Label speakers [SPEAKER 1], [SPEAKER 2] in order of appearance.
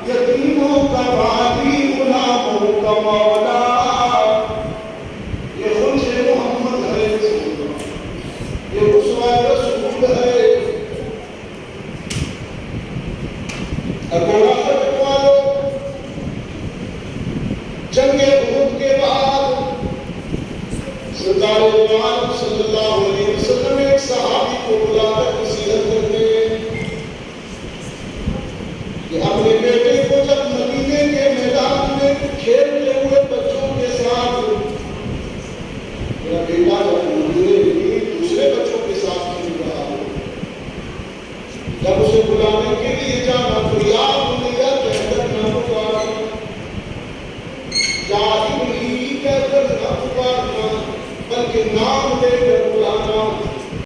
[SPEAKER 1] یتیموں کا باقی غلاموں کا مولا، یہ خلش محمد ہے، یہ اسوہ رسول ہے۔ اگوڑا خط والو، جنگ احد کے بعد سرکار دو عالم صلی اللہ علیہ وسلم ایک صحابی کو بلا کر نصیحت کرتے ہیں کہ اپنے بیٹے کو جب مدینے کے میدان میں کھیلتے ہوئے بچوں کے ساتھ، میرا بیٹا جب مدینے میں دوسرے بچوں کے ساتھ کھیل رہا ہو، جب اسے بلانے کے لیے جانا تو یا بنیا کہہ کر نہ پکارنا، یا ابنی کہہ کر نہ پکارنا، بلکہ نام لے کر بلانا۔